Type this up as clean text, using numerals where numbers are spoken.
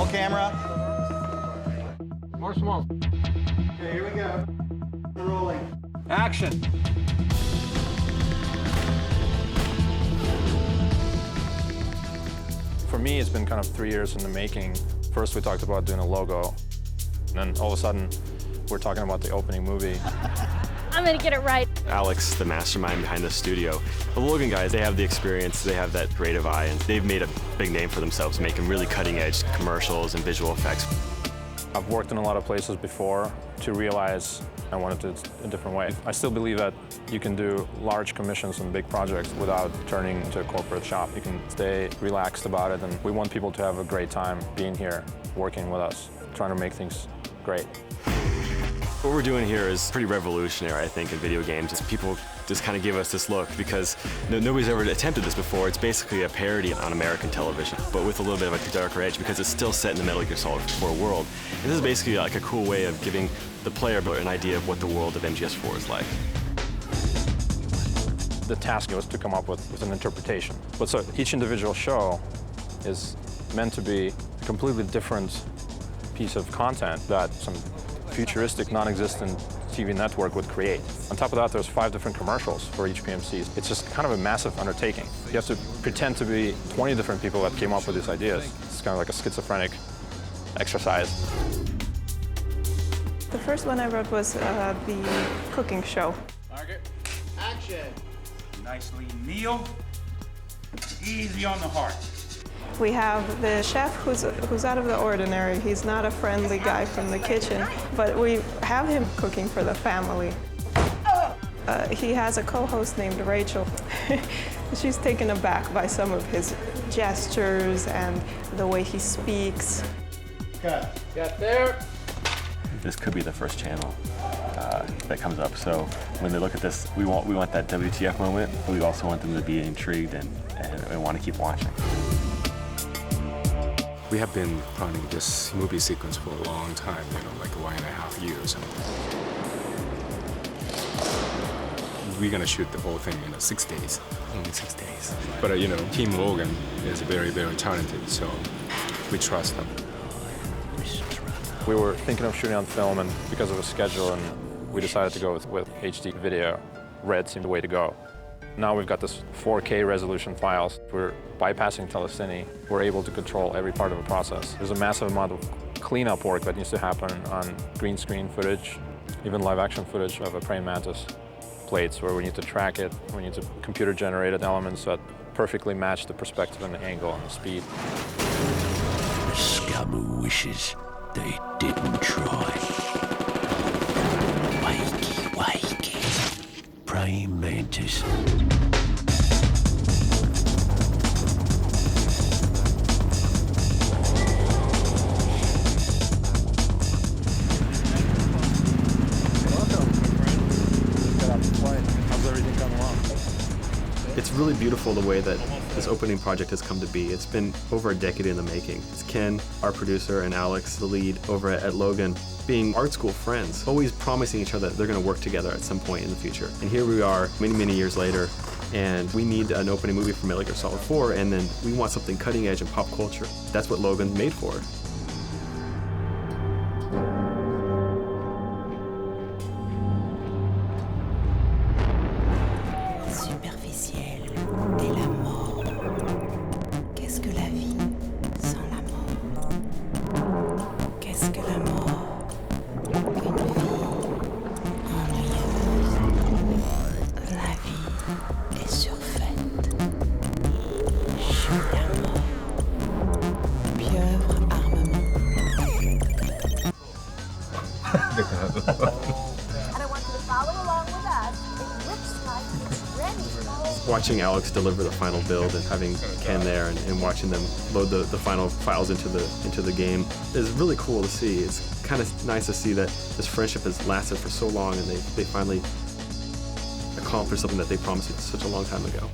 Roll camera. More smoke. Okay, here we go. We're rolling. Action. For me, it's been kind of 3 years in the making. First, we talked about doing a logo, and then all of a sudden, we're talking about the opening movie. I'm gonna get it right. Alex, the mastermind behind the studio. The Logan guys, they have the experience, they have that creative eye, and they've made a big name for themselves, making really cutting-edge commercials and visual effects. I've worked in a lot of places before to realize I wanted to do it a different way. I still believe that you can do large commissions and big projects without turning into a corporate shop. You can stay relaxed about it, and we want people to have a great time being here, working with us, trying to make things great. What we're doing here is pretty revolutionary, I think, in video games. People just kind of give us this look because nobody's ever attempted this before. It's basically a parody on American television, but with a little bit of a darker edge because it's still set in the Metal Gear Solid 4 world. And this is basically like a cool way of giving the player an idea of what the world of MGS4 is like. The task was to come up with an interpretation. But so each individual show is meant to be a completely different piece of content that some futuristic, non-existent TV network would create. On top of that, there's 5 different commercials for each PMC. It's just kind of a massive undertaking. You have to pretend to be 20 different people that came up with these ideas. It's kind of like a schizophrenic exercise. The first one I wrote was the cooking show. Target. Action. Nicely kneel. Easy on the heart. We have the chef who's out of the ordinary. He's not a friendly guy from the kitchen, but we have him cooking for the family. He has a co-host named Rachel. She's taken aback by some of his gestures and the way he speaks. Cut. Got there. This could be the first channel that comes up. So when they look at this, we want that WTF moment, but we also want them to be intrigued and want to keep watching. We have been planning this movie sequence for a long time, like 1.5 years. We're gonna shoot the whole thing in 6 days, only 6 days. But Team Logan is very, very talented, so we trust them. We were thinking of shooting on film, and because of a schedule, and we decided to go with HD video. Red seemed the way to go. Now we've got this 4K resolution files. We're bypassing telecine. We're able to control every part of the process. There's a massive amount of cleanup work that needs to happen on green screen footage, even live action footage of a praying mantis plates where we need to track it. We need to computer generated elements that perfectly match the perspective and the angle and the speed. The scum who wishes they didn't try. Wakey, wakey, praying mantis. It's really beautiful the way that this opening project has come to be. It's been over a decade in the making. It's Ken, our producer, and Alex, the lead over at Logan, being art school friends, always promising each other that they're going to work together at some point in the future. And here we are, many, many years later, and we need an opening movie for Metal Gear Solid 4, and then we want something cutting edge in pop culture. That's what Logan's made for. I don't want you to follow along with us. It looks like it's ready. Watching Alex deliver the final build and having Ken there and watching them load the final files into the game is really cool to see. It's kind of nice to see that this friendship has lasted for so long and they finally accomplished something that they promised such a long time ago.